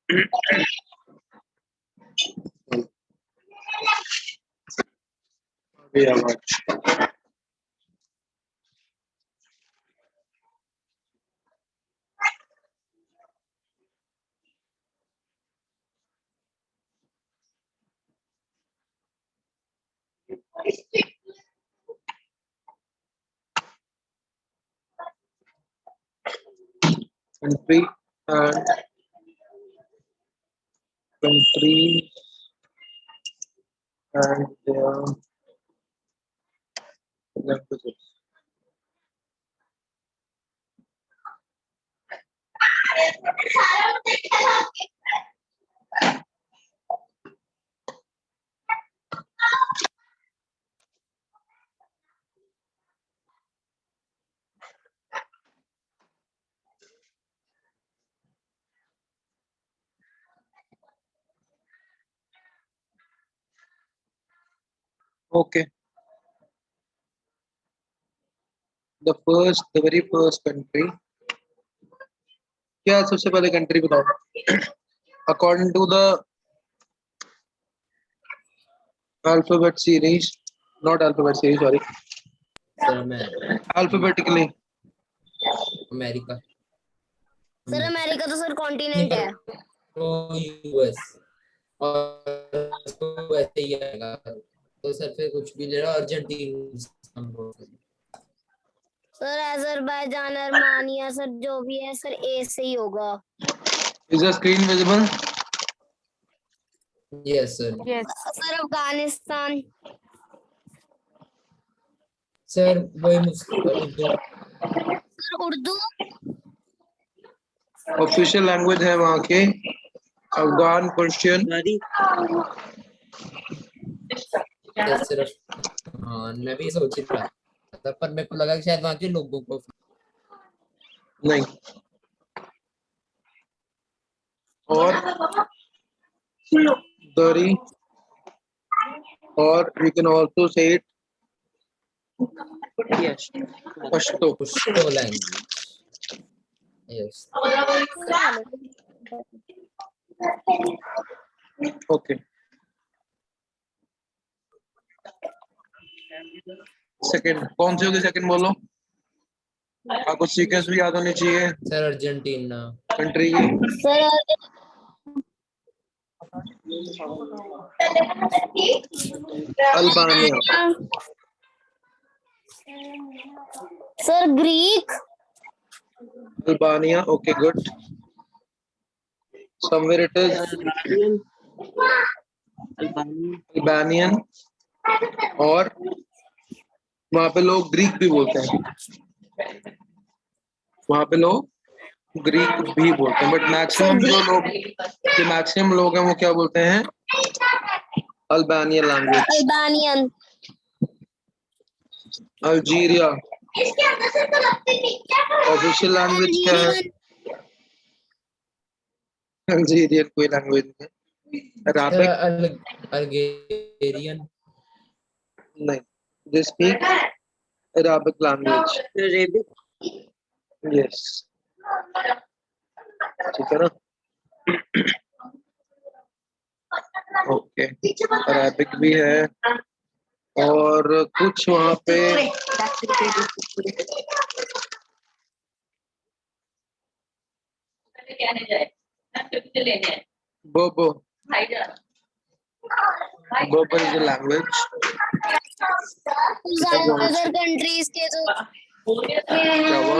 अभी आवाज country and country and their languages. Okay, the very first country. क्या सबसे पहले कंट्री बताओ according to the alphabet series, not alphabet series, sorry. Sir मैं Alphabetically. America sir America तो sir continent है। तो यूएस और तो वैसे ही आएगा तो सर फिर कुछ भी ले लो अर्जेंटीना सर अजरबैजान अर्मानिया सर जो भी है सर ए से ही होगा। Is the screen visible? Yes sir sir Afghanistan sir वही Urdu sir Urdu official language है वहाँ के अफगान पर्शियन सिर्फ हाँ मैं भी सोच रहा था पर मेरे को लगा कि शायद वहाँ के लोगों को नहीं और दरी और we can also say it Pashto Pushto language yes okay second कौन सी होगी सेकंड बोलो आपको सीक्वेंस भी याद होनी चाहिए सर अर्जेंटीना कंट्री की sir Albania sir Greek Albania okay good somewhere it is Albanian और वहां पे लोग ग्रीक भी बोलते हैं वहां पे लोग ग्रीक भी बोलते हैं बट मैक्सिमम लोग हैं वो क्या बोलते हैं Albanian language Albanian Algeria official language क्या है अल्जीरियन कोई लैंग्वेज नहीं है अरबिक अल्गेरियन नहीं they speak Arabic language yes ठीक है ना ओके अरबिक भी है और कुछ वहाँ पे बोबो बोबो इज अ लैंग्वेज ज्यादातर कंट्रीज के तो क्या हुआ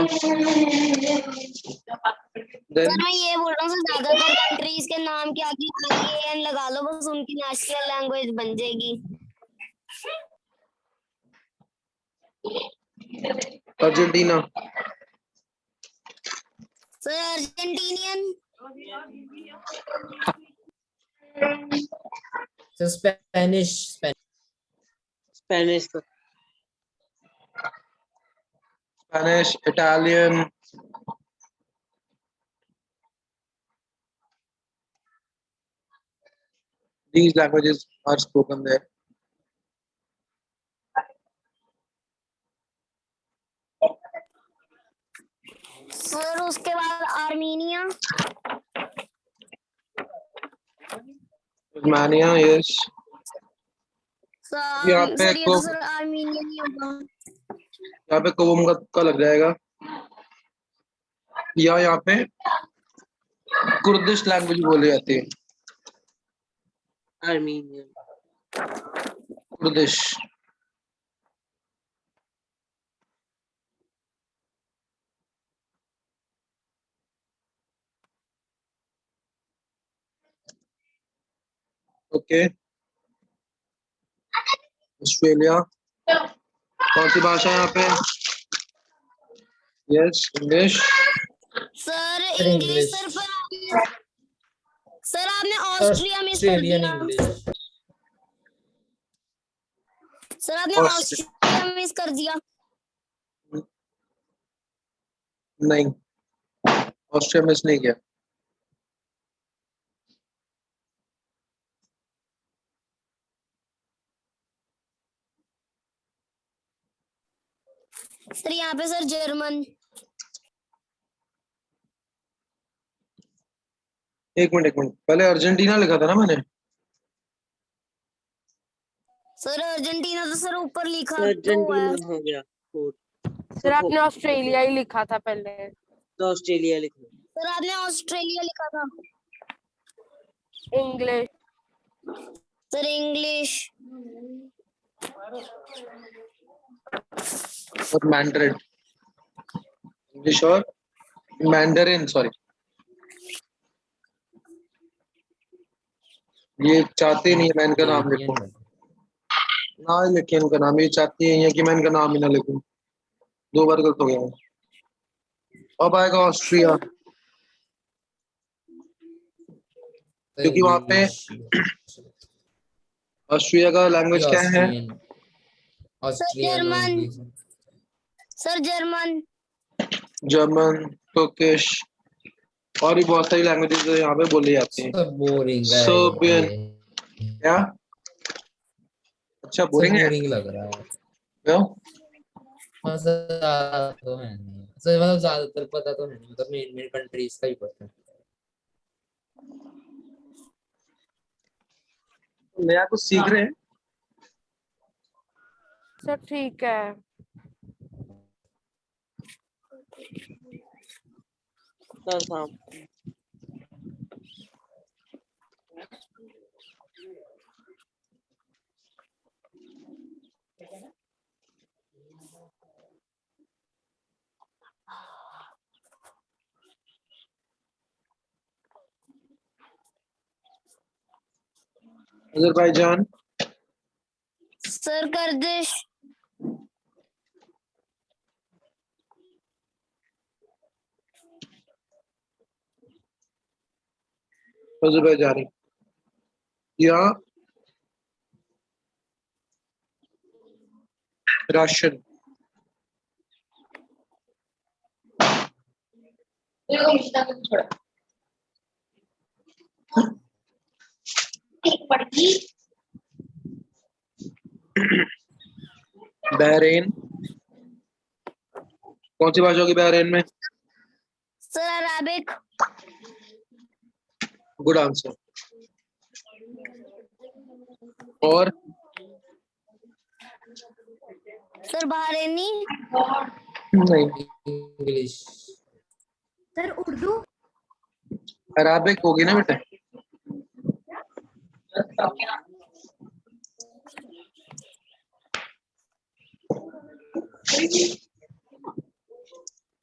सर मैं ये बोल रहा हूँ सर ज्यादातर कंट्रीज के नाम के आगे IAN लगा लो बस उनकी नेशनल लैंग्वेज बन जाएगी। Argentina sir Argentinian Spanish Spanish Italian these languages are spoken there sir उसके बाद आर्मीनिया आर्मेनिया, यस। यहाँ पे सर ये तो सर आर्मीनियन नहीं होगा। यहाँ पे कोबम का लग जाएगा, या यहाँ पे कुर्दिश लैंग्वेज बोली जाती है, आर्मीनियन। कुर्दिश। Okay, Australia. कौन सी भाषा है यहाँ पे? Yes, English. Sir sir English. English, sir आपने ऑस्ट्रिया मिस कर ऑस्ट्रेलियन दिया। इंग्लिश। सर आपने ऑस्ट्रे- ऑस्ट्रिया मिस कर दिया। नहीं, ऑस्ट्रिया मिस नहीं किया। सर यहाँ पे सर जर्मन। एक मिनट पहले अर्जेंटीना लिखा था ना मैंने। सर अर्जेंटीना तो सर ऊपर लिखा तो अर्जेंटीना है। हो गया। सर आपने ऑस्ट्रेलिया ही लिखा था पहले। तो ऑस्ट्रेलिया लिखना। सर आपने ऑस्ट्रेलिया लिखा था। इंग्लिश। Sir English. और मैंड्रिन, इंग्लिश और मैंडरिन, सॉरी। ये चाहते नहीं है मैं इनका नाम लिखूं, ना ही लिखे इनका नाम। ये चाहती है कि मैं इनका नाम ही ना लिखूं, 2 बार गलत हो गया हूं। अब आएगा ऑस्ट्रिया, क्योंकि वहां पे ऑस्ट्रिया का लैंग्वेज क्या है? Austrian German. English. Sir German. German, Turkish और भी बहुत सारी लैंग्वेजेस यहाँ पे बोली जाती हैं। सब बोरिंग है सर्बियन। ये। क्या? अच्छा, सब बोरिंग है बोरिंग लग रहा है। क्यों? मजा तो है नहीं सर, मतलब ज्यादातर पता तो है नहीं, मतलब मेन मेन कंट्रीज का ही पता है। नया कुछ सीख रहे हैं। सर ठीक है। सर शाम। Azerbaijan, sir Kurdish. अजरबैजानी, या रशियन। बहरीन। कौन सी भाषा होगी बहरीन में? Sir Arabic. Good answer. और सर बहरीनी। नहीं, इंग्लिश। सर उर्दू। अराबिक होगी ना बेटा।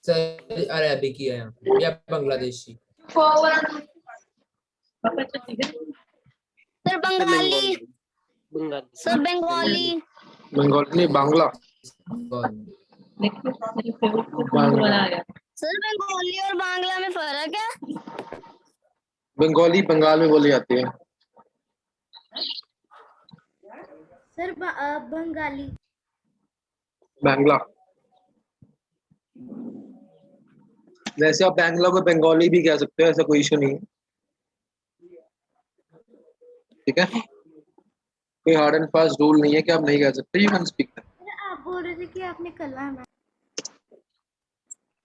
सर अरेबिक ही है यहाँ पे, या बांग्लादेशी। सर बंगाली। बंगाली। सर बंगाली। बंगाली नहीं, बांग्ला। सर बंगाली और बांग्ला में फर्क है। बंगाली बंगाल में बोली जाती है। सर बंगाली। बांग्ला। वैसे आप बांग्ला को बंगाली भी कह सकते हो, ऐसा कोई इशू नहीं है। ठीक है, कोई हार्ड एंड फास्ट रूल नहीं है कि आप नहीं कह सकते। You can speak. आप बोल रहे थे कि आपने कल आना।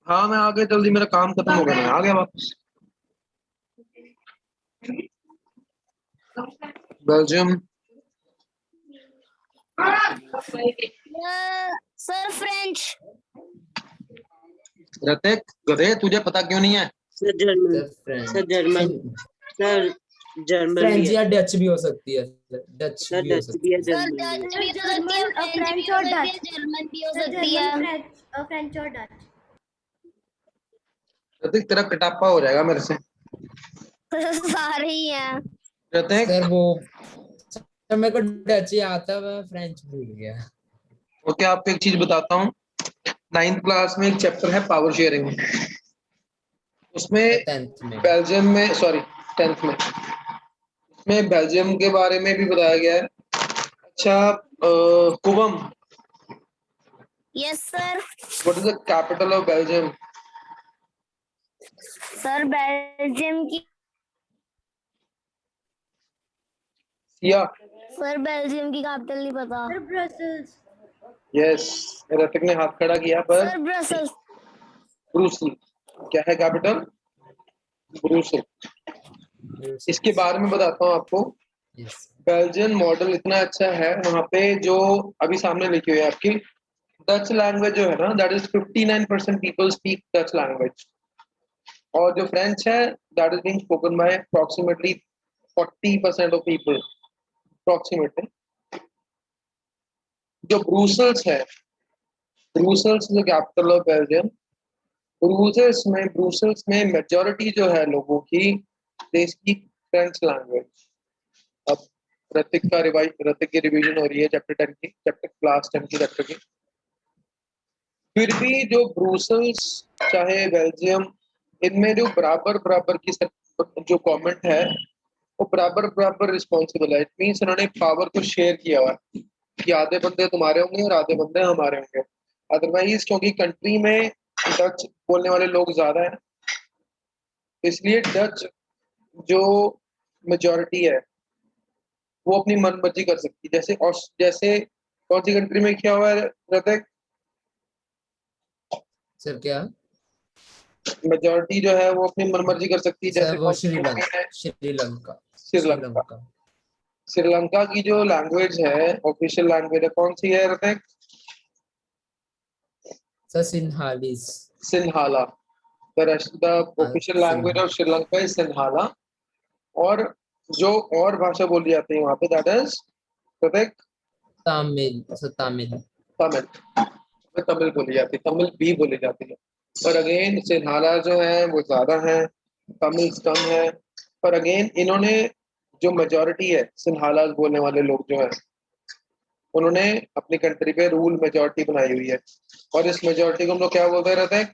हाँ, मैं आ गया जल्दी, मेरा काम खत्म हो गया, मैं आ गया वापस। Belgium, sir French. ऋतिक गधे तुझे पता क्यों नहीं है? Sir German. Sir French, sir German. Sir German भी फ्रेंच है। या डच भी हो सकती है सर, डच सर भी हो डच भी सकती है, है। सर जर्मन भी है। डच भी हो सकती है, जर्मन फ्रेंच भी फ्रेंच हो और सकती है, डच। जर्मन भी हो सर सकती जर्मन है। फ्रेंच और डच। ऋतिक तेरा कटापा हो जाएगा मेरे से। सारे ही हैं। ऋतिक, सर वो सर मेरे को डच ही आता है, मैं फ्रेंच भूल गया। ओके आपको एक चीज बताता हूँ। 9th क्लास में एक चैप्टर है पावर शेयरिंग, उसमें 10th में। बेल्जियम में, सॉरी 10th में, उसमें बेल्जियम के बारे में भी बताया गया है। अच्छा, कुवम, yes sir. What is the capital of Belgium? Sir Belgium की, सिया। सर बेल्जियम की कैपिटल नहीं पता। Sir Brussels. यस, ऋतिक ने हाथ खड़ा किया पर सर ब्रसल्स। ब्रूसल। क्या है कैपिटल? ब्रूसल। इसके बारे में बताता हूँ आपको। यस बेल्जियन मॉडल इतना अच्छा है, वहां पे जो अभी सामने लिखी हुई है आपकी, डच लैंग्वेज जो है ना, that is 59% people speak Dutch language, और जो फ्रेंच है that is being spoken by approximately 40% of people, approximately. जो ब्रूसल्स है, ब्रूसल्स जो कैपिटल ऑफ बेल्जियम, ब्रूसल्स में मेजोरिटी जो है लोगों की, दे स्पीक फ्रेंच लैंग्वेज। अब ऋतिक की रिवीजन हो रही है चैप्टर 10 की, चैप्टर क्लास 10 की चैप्टर की। फिर भी जो ब्रूसल्स चाहे बेल्जियम, इनमें जो बराबर बराबर की जो गवर्नमेंट है वो बराबर बराबर रिस्पॉन्सिबल है। इट मीन्स इन्होंने पावर को शेयर किया हुआ है कि आधे बंदे तुम्हारे होंगे और आधे बंदे हमारे होंगे। अदरवाइज क्योंकि कंट्री में डच बोलने वाले लोग ज्यादा हैं, इसलिए डच जो मेजोरिटी है वो अपनी मन मर्जी कर सकती है। जैसे कौन सी कंट्री में क्या हुआ है ऋतिक? सर क्या? मेजोरिटी जो है वो अपनी मन मर्जी कर सकती है, सर जैसे वो कौन सी कंट्री है? श्रीलंका। श्रीलंका। श्रीलंका। श्रीलंका की जो लैंग्वेज है, ऑफिशियल लैंग्वेज है, कौन सी है Hrithik? Sir Sinhalese. Sinhala. The official language सिन्हा ऑफ श्रीलंका इज सिंहाला। और जो और भाषा बोली जाती है वहां पे, that is Hrithik? Tamil. Sir Tamil. Tamil. Tamil बोली जाती है, तमिल भी बोली जाती है। पर अगेन सिंहाला जो है वो ज्यादा है, तमिल कम है। पर अगेन इन्होंने जो मेजोरिटी है सिंहाला बोलने वाले लोग जो है, उन्होंने अपनी कंट्री पे रूल मेजोरिटी बनाई हुई है, और इस मेजोरिटी को हम लोग क्या बोलते रहते हैं?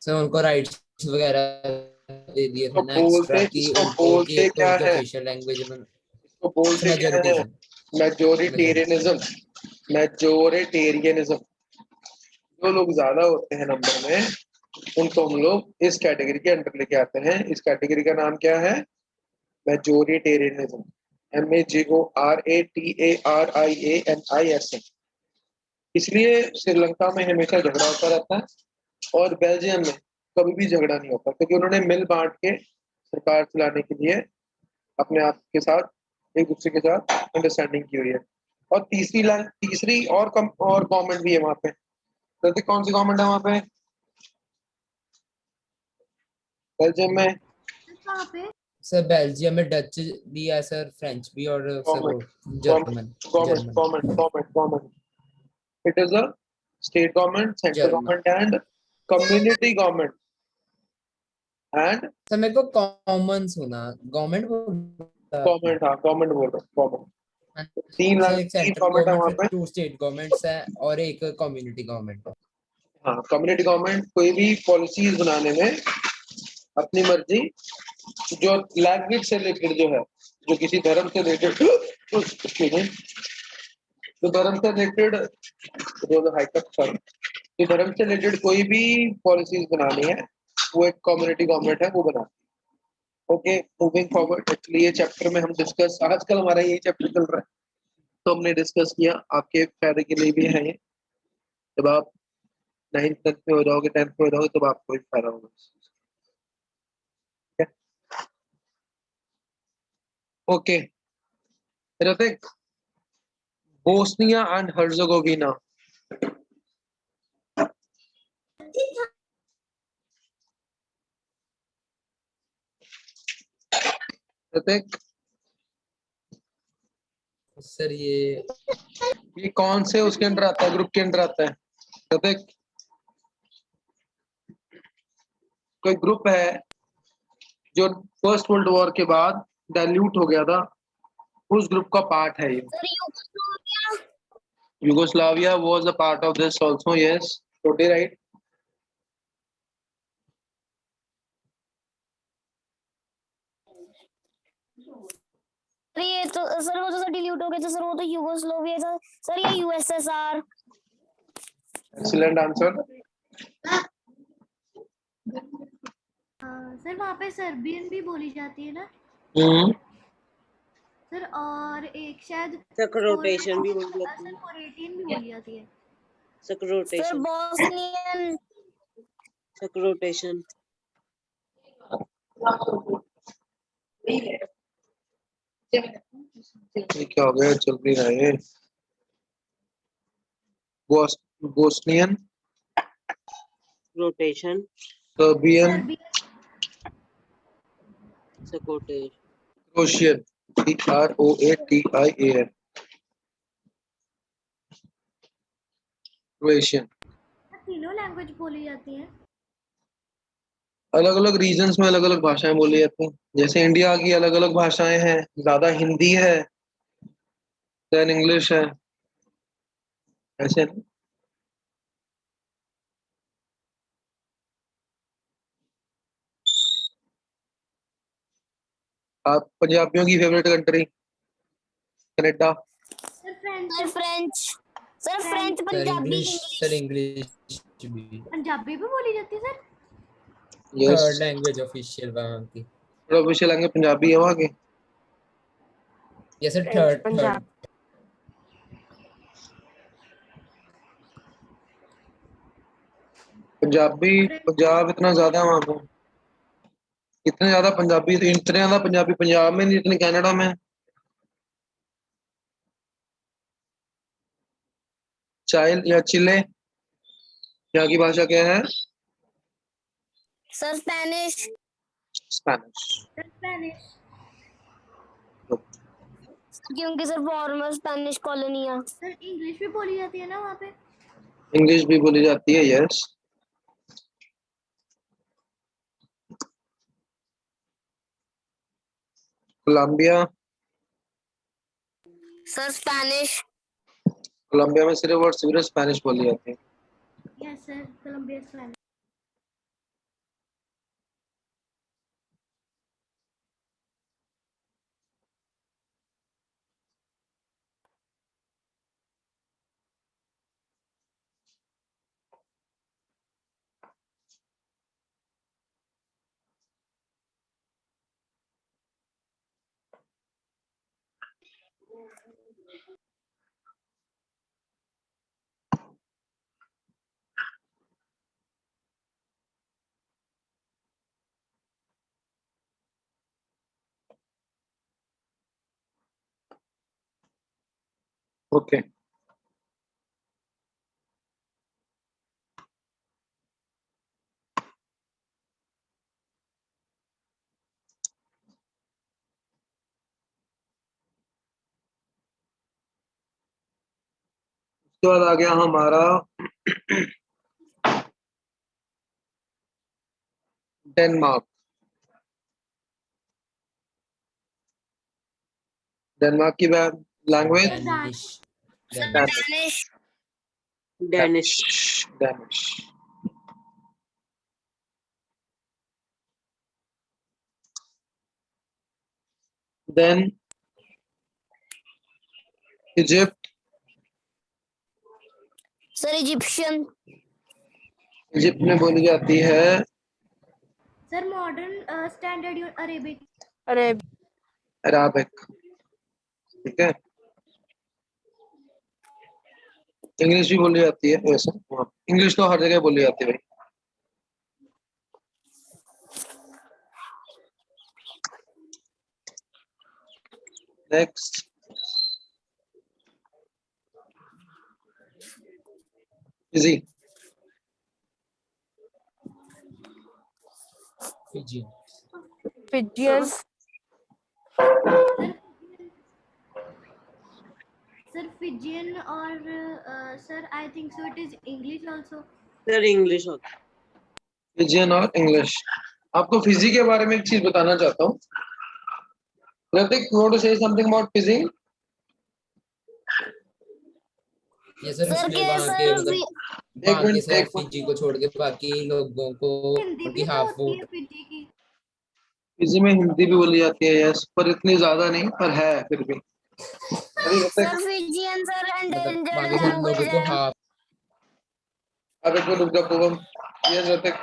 सर उनको राइट्स वगैरह दे दिए थे इसको ना एक्स्ट्रा, बोलते कि इसको उनको कि बोलते एक तो क्या उनकी है? ऑफिशियल लैंग्वेज उन्होंने। इसको बोलते क्या है? मेजोरिटीजम। मेजोरिटी। मेजोरिटेरियनिज्म। मेजोरिटेरियनिज्म। जो लोग ज्यादा होते हैं नंबर में, उनको हम लोग इस कैटेगरी के अंडर लेके आते हैं। इस कैटेगरी का नाम क्या है? मेजोरिटेरियनिज्म। MEGORATARIANISM। इसलिए श्रीलंका में हमेशा झगड़ा होता रहता है और बेल्जियम में कभी भी झगड़ा नहीं होता, क्योंकि उन्होंने मिल बांट के सरकार चलाने के लिए अपने आप के साथ एक दूसरे के साथ अंडरस्टैंडिंग की हुई है। और तीसरी और कम और गवर्नमेंट भी है वहां पे। तो कौन सी गवर्नमेंट है वहां पे बेल्जियम में? कहाँ पे? सर बेल्जियम में डच भी है सर, फ्रेंच भी, और सर वो government German. Government German. Government government government it is a state government, central German. Government and community government. And sir मेरे को कॉमन सुना गवर्नमेंट बोला आपने। गवर्नमेंट, हाँ गवर्नमेंट बोल रहा हूँ, गवर्नमेंट। सर एक तीन सेंट्रल गवर्नमेंट है गवर्नमेंट, वहाँ फिर पे। 2 स्टेट गवर्नमेंट्स है, और एक कम्युनिटी गवर्नमेंट है। हाँ, कम्युनिटी गवर्नमेंट कोई भी पॉलिसीज बनाने में अपनी मर्जी, जो लैंग्वेज से रिलेटेड जो है, जो किसी धर्म से रिलेटेड, जो धर्म से रिलेटेड, जो जो धर्म से रिलेटेड कोई भी पॉलिसीज बनानी है, वो एक कम्युनिटी गवर्नमेंट है वो बनाती है। Okay, moving forward. एक्चुअली ये चैप्टर में हम डिस्कस, आजकल हमारा यही चैप्टर चल रहा है, तो हमने डिस्कस किया, आपके फायदे के लिए भी है ये। जब आप 9th 10th में हो जाओगे, 10th में हो जाओगे, तब आपको भी फायदा होगा। Okay Hrithik, Bosnia and Herzegovina. Hrithik, sir ये कौन से उसके अंदर आता है, ग्रुप के अंदर आता है? ऋतिक, कोई ग्रुप है जो फर्स्ट वर्ल्ड वॉर के बाद डाइल्यूट हो गया था, उस ग्रुप का पार्ट है ये। Sir Yugoslavia. Yugoslavia was a part of this also. Yes, totally right. Sir ये तो सर वो तो सर डिलीट हो गया था सर, वो तो यूगोस्लोविया था सर, या यूएसएसआर। Excellent answer. सर वहाँ पे सर्बियन भी बोली जाती है ना हम्म, सर, और एक शायद सक्रोटेशन भी बोल जाती सर है। कोरेटियन भी बोली जाती है। Sir Croatian, Bosnian. सक्रोटेशन। ये क्या हो गया, चल नहीं रहा है। Bosnian, Croatian, Serbian, Serbian Croatian. Croatian, CROATIAN, Croatian. तीनों लैंग्वेज बोली जाती है। अलग अलग रीजन्स में अलग अलग भाषाएं बोली जाती हैं। जैसे इंडिया की अलग अलग भाषाएं हैं, ज्यादा हिंदी है, देन इंग्लिश है, ऐसे नहीं? आप पंजाबियों की favourite country? Canada. Sir French. Sir French. Sir French sir Punjabi English, sir English भी पंजाबी भी बोली जाती है sir. Yes, third language official वहाँ की। ऑफिशियल लैंग्वेज पंजाबी है वहाँ की। Yes sir, French third Punjab. Third. Punjabi, Punjab इतना ज्यादा है वहाँ पे, इतने ज्यादा पंजाबी, इतने ज्यादा पंजाबी पंजाब में नहीं, इतने कनाडा में। चाइल या चिले, यहाँ की भाषा क्या है? Sir Spanish. Spanish. Sir Spanish. क्योंकि सर फॉर्मर स्पेनिश कॉलोनियां। सर इंग्लिश भी बोली जाती है ना वहाँ पे। इंग्लिश भी बोली जाती है, yes. Colombia, sir Spanish. Colombia में सिर्फ और सिर्फ स्पेनिश बोली जाती है। Yes sir, Colombia Spanish. Okay, उसके बाद आ गया हमारा डेनमार्क। डेनमार्क की language Danish. Spanish. Danish, Danish. Then Egypt, sir Egyptian. Egypt में बोली जाती है सर मॉडर्न स्टैंडर्ड अरेबिक। अरे अराबिक, ठीक है। इंग्लिश भी बोली जाती है वैसे, हाँ, इंग्लिश तो हर जगह बोली जाती है भाई। Next easy Fiji. Fijian. Sir Fijian और sir I think so it is English also. Sir English होता फिजियन और इंग्लिश। आपको फिजी के बारे में एक चीज बताना चाहता हूँ। Hrithik, you want to say something about Fiji? ये सर सर उसमें के वहाँ के सर मतलब एक वहाँ के मिनट सर एक फिजी को छोड़ के बाकी लोगों को हिंदी उनकी भी तो हाफ होती है वोट। फिजी की। फिजी में हिंदी भी बोली जाती है, यस, पर इतनी ज्यादा नहीं, पर है फिर भी। अरे सर ऋतिक, फिजियन सर मतलब एंडेंजर्ड वहाँ के सर लैंग्वेज लोगों को है। हाफ। अब एक मिनट रुक जा पूवम। यस ऋतिक।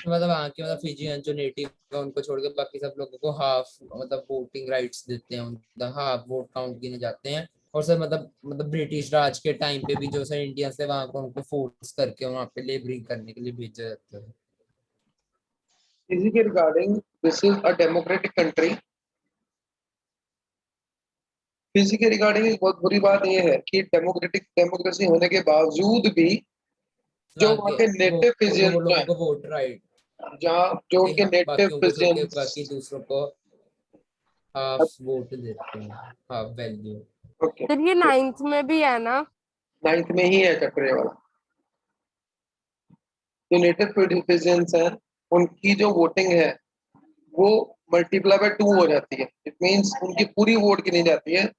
मतलब वहाँ के मतलब फिजियन जो नेटिव है उनको छोड़ के बाकी सब लोगों को हाफ मतलब वोटिंग राइट्स देते हैं, उनका हाफ वोट काउंट गिने जाते हैं। और सर मतलब ब्रिटिश राज के टाइम पे भी जो सर इंडिया से वहाँ को उनको फोर्स करके वहाँ पे लेबरिंग करने के लिए भेजा जाता है। फिजी के regarding, this is a democratic country. Fiji के रिगार्डिंग एक बहुत बुरी बात यह है कि डेमोक्रेसी होने के बावजूद भी जो वहाँ वहाँ के के नेटिव वो फिजियंस जो लोगों हैं, को वोट राइट जहाँ जो उनके नेटिव बाकियों को छोड़ के फिजियंस। बाकी दूसरों को हाफ वोट देते हैं, हाफ वैल्यू। ओके, सर ये 9th में भी है ना? 9th में ही है चैप्टर ये वाला। जो नेटिव फिजियंस हैं, उनकी जो वोटिंग है वो मल्टीप्लाई बाय 2 हो जाती है। इट मींस उनकी पूरी वोट गिनी जाती है।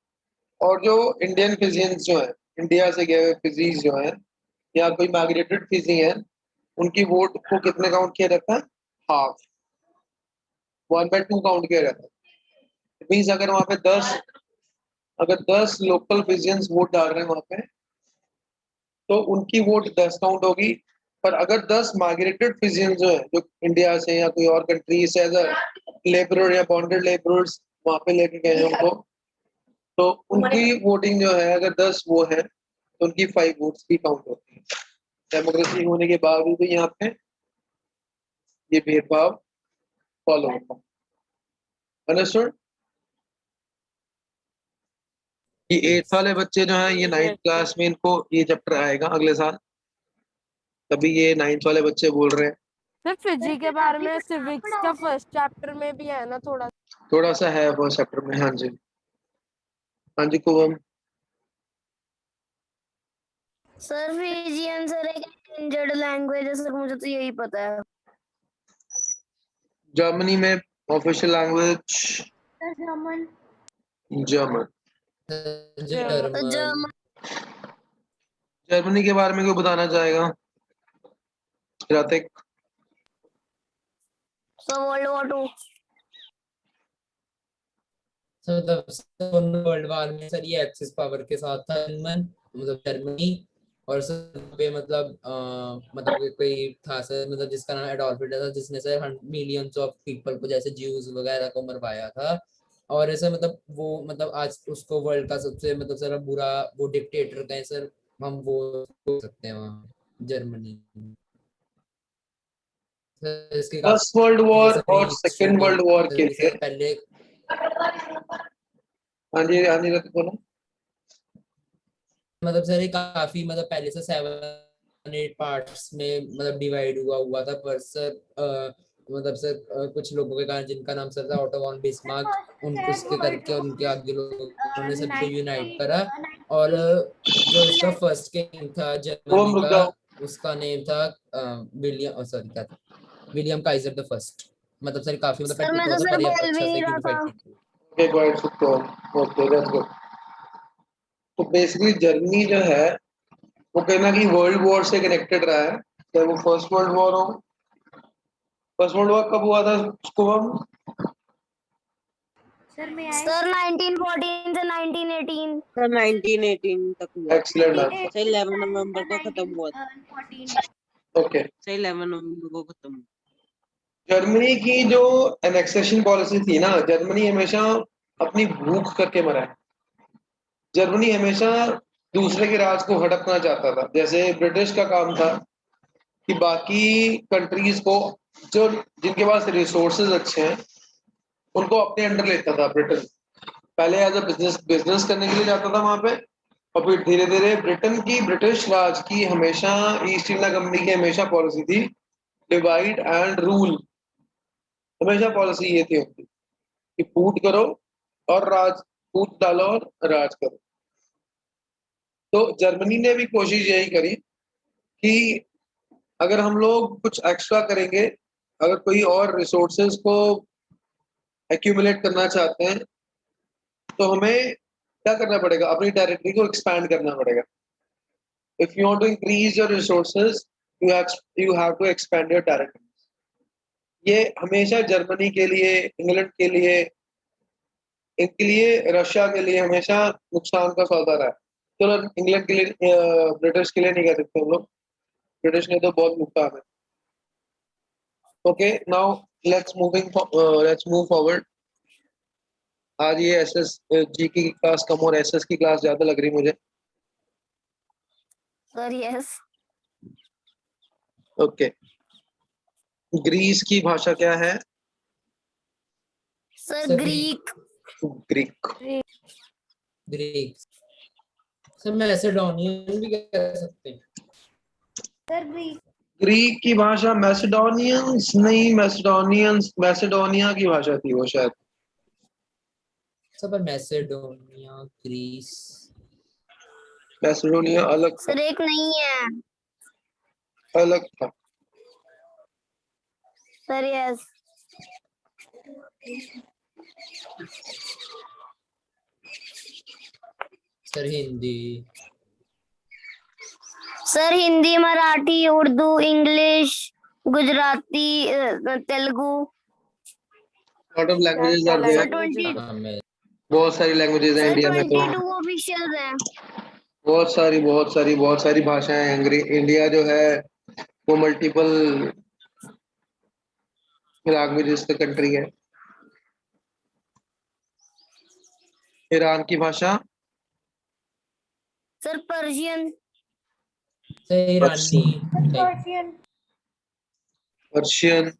और जो इंडियन फिजियंस जो हैं, इंडिया से गए हुए फिजीज जो हैं, या कोई माइग्रेटेड फिजी हैं, उनकी वोट को कितने काउंट किया जाता है? हाफ, 1/2 काउंट किया जाता है। मीन्स अगर 10 लोकल फिजियंस वोट डाल रहे हैं वहां पे, तो उनकी वोट 10 काउंट होगी। पर अगर 10 माइग्रेटेड फिजियंस जो है, जो इंडिया से या कोई और कंट्री से एज लेबरर या बॉन्डेड लेबरर्स वहां पे लेके गए हैं उनको, तो उनकी वोटिंग जो है, अगर 10 वो है तो उनकी 5 वोट्स भी काउंट होती है। डेमोक्रेसी होने के बावजूद भी यहाँ पे ये भेदभाव फॉलो होता है। अंडरस्टूड? ये 8th वाले बच्चे जो हैं, ये 9th क्लास में इनको ये चैप्टर आएगा अगले साल, तभी ये 9th वाले बच्चे बोल रहे हैं। सर फिजी के बारे में सिविक्स का फर्स्ट चैप्टर में भी है ना थोड़ा? थोड़ा सा है वो चैप्टर में। हाँ जी, हाँ जी कुवम। सर फिजियन सर एक एंडेंजर्ड लैंग्वेज है सर, मुझे तो यही पता है। जर्मनी में official language sir German. German. German. Germany के बारे में कोई बताना चाहेगा? Hrithik. Sir world war 2। Sir world war में सर ये एक्सिस पावर के साथ था जर्मन, मतलब जर्मनी। और सर पे मतलब कोई था सर, मतलब जिसका नाम एडोल्फ हिटलर था, जिसने सर मिलियंस ऑफ पीपल को जैसे ज्यूज वगैरह को मरवाया था। और ऐसा मतलब वो मतलब आज उसको वर्ल्ड का सबसे मतलब सर बुरा वो डिक्टेटर कहें सर, हम वो बोल सकते हैं वहाँ जर्मनी में। सर इसके फर्स्ट काफी वर्ल्ड वॉर जैसे और सेकेंड वर्ल्ड वॉर के लिए। सर पहले हाँ जी ऋतिक बोलो। मतलब सर ये काफी मतलब पहले से 7-8 पार्ट्स में मतलब डिवाइड हुआ था, पर सर मतलब सर कुछ लोगों के कारण, जिनका नाम सर था Otto von sir Bismarck, first उन सेकंड उसके वर्ल्ड करके उनके वॉर आगे लोगों ने सबको यूनाइट 90 करा। और 90 जो इसका फर्स्ट किंग था वो जर्मनी रुक का, जाओ। उसका नेम था विलियम काइजर द फर्स्ट। मतलब सर काफी मतलब सर मैं तो बहुत सर बढ़िया बोल भी अच्छा से नहीं रहा था। यूनिफाइड थी। ओके गो अहेड सुखतो। Okay that's good. तो बेसिकली जर्मनी जो है वो कहीं ना कहीं वर्ल्ड वॉर से कनेक्टेड रहा है, चाहे वो फर्स्ट वर्ल्ड वॉर हो। फर्स्ट वर्ल्ड वॉर कब हुआ था उसको हम? सर में आए सर 1914 से 1918। सर 1918 तक हुआ। Excellent answer. सर 11 नवंबर को खत्म हुआ था। 1914। ओके। सर 11 नवंबर को खत्म हुआ। जर्मनी की जो एनेक्सेशन पॉलिसी थी ना, जर्मनी हमेशा अपनी भूख करके मरा है। जर्मनी हमेशा दूसरे के राज को हड़पना चाहता था। जैसे ब्रिटिश का काम था कि बाकी कंट्रीज को, जो जिनके पास रिसोर्सेज अच्छे हैं, उनको अपने अंडर लेता था ब्रिटेन। पहले एज अ बिजनेस करने के लिए जाता था वहां पे, और फिर धीरे धीरे ब्रिटेन की, ब्रिटिश राज की हमेशा, ईस्ट इंडिया कंपनी की हमेशा पॉलिसी थी डिवाइड एंड रूल। हमेशा पॉलिसी ये थी उनकी कि फूट करो और राज, फूट डालो और राज करो। तो जर्मनी ने भी कोशिश यही करी कि अगर हम लोग कुछ एक्स्ट्रा करेंगे, अगर कोई और रिसोर्सेज को एक्यूमुलेट करना चाहते हैं, तो हमें क्या करना पड़ेगा, अपनी टेरिटरी को एक्सपैंड करना पड़ेगा। If you want to increase your resources, you have to expand your territory. ये हमेशा जर्मनी के लिए, इंग्लैंड के लिए, इनके लिए, रशिया के लिए हमेशा नुकसान का सौदा रहा है। चलो इंग्लैंड के लिए, ब्रिटिश के लिए नहीं कह सकते हम लोग, ब्रिटिश ने तो बहुत नुकसान है। Okay, now let's move forward. आज ये एसएस जी की क्लास कम और एसएस की क्लास ज्यादा लग रही मुझे। Sir yes. ओके, ग्रीस की भाषा क्या है? Sir sir Greek. Greek. Greek. Sir Macedonian भी कह सकते हैं। Sir Greek. ग्रीक की भाषा मैसेडोनियंस नहीं, मैसेडोनिया की भाषा थी वो शायद। सर पर मैसेडोनिया, ग्रीस। मैसेडोनिया अलग था, सर एक नहीं है। अलग था। Sir yes. Sir Hindi. Sir Hindi, Marathi, Urdu, English, Gujarati, Telugu. Lot of languages are क्या देयर। Sir languages 20। हाँ मैं बहुत सारी लैंग्वेजेस हैं सर इंडिया में तो। 22 ऑफिशियल है। बहुत सारी भाषाएं हैं। इंडिया जो है वो मल्टीपल लैंग्वेजेस का कंट्री है। ईरान की भाषा सर पर्शियन। सर ईरानी सर टाइप। पर्शियन। पर्शियन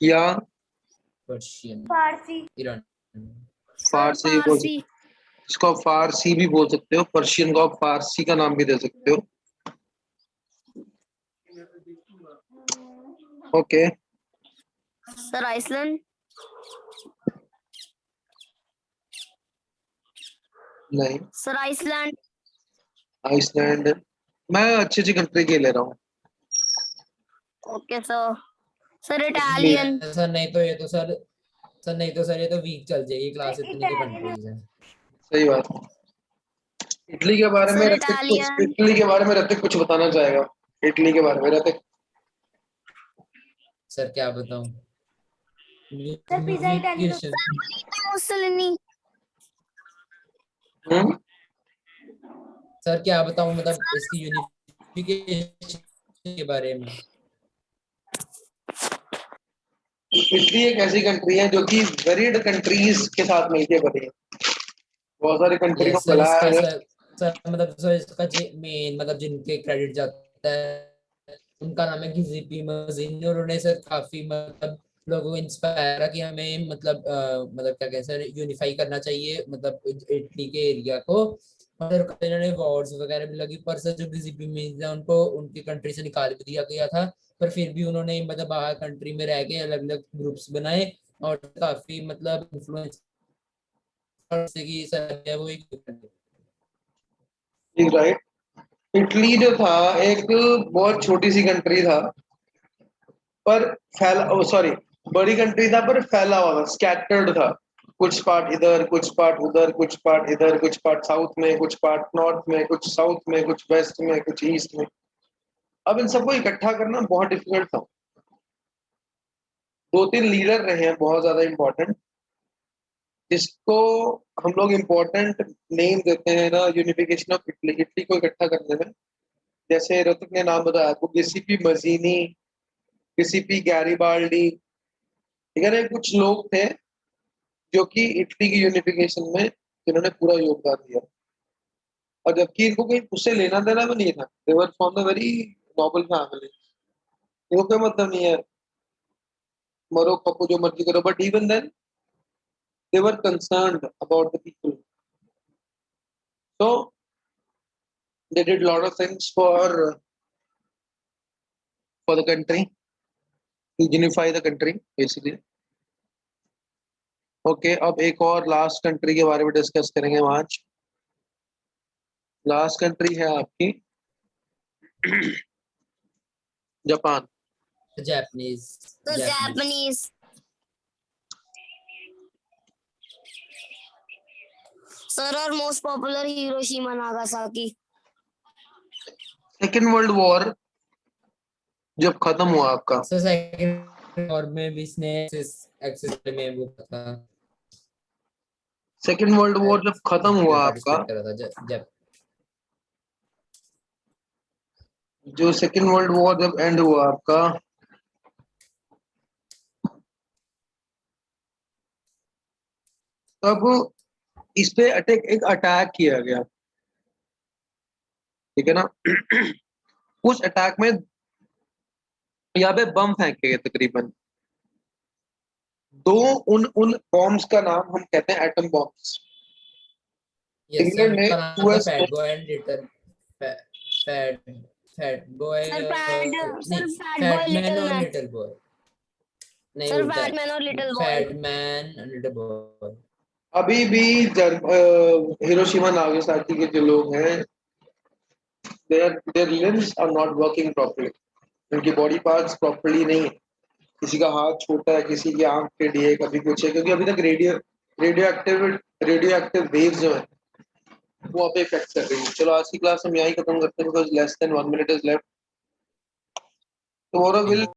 या पर्शियन, फारसी। ईरानी। सर फारसी बोल सकते फारसी। हो। इसको आप फारसी भी बोल सकते हो, पर्शियन को आप फारसी का नाम भी दे सकते हो। Okay, sir Iceland. नहीं, सर आइसलैंड। आइसलैंड। मैं अच्छी अच्छी कंट्री के ले रहा हूँ। Okay sir. Sir Italian. Sir नहीं तो ये तो सर नहीं तो सर ये तो वीक चल जाएगी क्लास, सर इतनी तो इटालियन। कंट्रीज है। सही बात। इटली के बारे में सर ऋतिक कुछ, इटालियन। इटली के बारे में ऋतिक कुछ बताना चाहेगा। इटली के बारे में ऋतिक। सर क्या बताऊं। सर पिज्जा इटाली का। मुसलिनी। हम्म, सर क्या बताऊं, मतलब इसकी यूनिफिकेशन के बारे में। इटली एक ऐसी कंट्री है जो कि वेरिड कंट्रीज के साथ मिलके बनी है। बहुत सारी कंट्री को यस सर, मिलाया इसका है। सर मतलब सर इसका मेन मतलब जिनके क्रेडिट जाता है उनका नाम है गिज़िपी मज़ीनी, और उन्होंने सर काफी मतलब लोगों को इंस्पायर किया कि हमें मतलब मतलब क्या कहते हैं सर, यूनिफाई करना चाहिए मतलब इटली के एरिया को। और इन्होंने वॉर्स वगैरह भी लगी, पर सर जो गिज़िपी मज़ीनी उनको उनकी कंट्री से निकाल भी दिया गया था, पर फिर भी उन्होंने मतलब बाहर कंट्री में रह के अलग अलग ग्रुप्स बनाए और काफी मतलब इन्फ्लुएंस से कि सर है वो एक। राइट। इटली जो था एक बहुत छोटी सी कंट्री था, पर फैला, सॉरी, बड़ी कंट्री था पर फैला हुआ था, स्कैटर्ड था। कुछ पार्ट इधर, कुछ पार्ट उधर, कुछ पार्ट इधर, कुछ पार्ट साउथ में, कुछ पार्ट नॉर्थ में, कुछ साउथ में, कुछ वेस्ट में, कुछ ईस्ट में। अब इन सबको इकट्ठा करना बहुत डिफिकल्ट था। दो तीन लीडर रहे हैं बहुत ज्यादा इंपॉर्टेंट, जिसको हम लोग इम्पोर्टेंट नेम देते हैं ना यूनिफिकेशन ऑफ इटली, इटली को इकट्ठा करने में। जैसे ऋतिक ने नाम बताया आपको, गिसिपी मजीनी, गिसिपी गैरिबाल्डी, ठीक है ना। कुछ लोग थे जो कि इटली की यूनिफिकेशन में जिन्होंने पूरा योगदान दिया, और जबकि इनको कोई उससे लेना देना भी नहीं था। They were from the very noble family. इनको कोई मतलब नहीं है, मरो पको जो मर्जी करो, but even then they were concerned about the people. So they did a lot of things for the country, to unify the country basically. Okay, अब एक और लास्ट कंट्री के बारे में डिस्कस करेंगे हम आज. लास्ट कंट्री है आपकी जापान. Japanese. तो जापानीज. सर और most popular Hiroshima Nagasaki. Second world war जब खत्म हुआ आपका, So second और में भी इसने एक्सिस में वो था. सेकेंड वर्ल्ड वॉर जब खत्म हुआ आपका, participate करा था जब जो सेकेंड वर्ल्ड वॉर जब एंड हुआ आपका, तब इस पे एक अटैक किया गया, ठीक है ना. उस अटैक में यहाँ पे बम फेंके गए तकरीबन. दो उन बॉम्ब्स का नाम हम कहते हैं एटम बॉम्ब्स. yes इंग्लैंड ने US fat boy and little fat boy sir fat fat boy man little और मैन. लिटिल बॉय नहीं सर उल्टा फैट मैन और little boy. Fat man and little boy. अभी भी हिरोशिमा नागासाकी के जो लोग हैं, their limbs are not working properly. उनकी बॉडी पार्ट्स प्रॉपर्ली नहीं है. किसी का हाथ छोटा है, किसी की आंख टेढ़ी है, कभी कुछ है, क्योंकि अभी तक रेडियो एक्टिव वेव्स जो है वो वहाँ पे इफेक्ट कर रही है. चलो आज की क्लास हम यहीं खत्म करते हैं, because less than 1 minute is left. Tomorrow will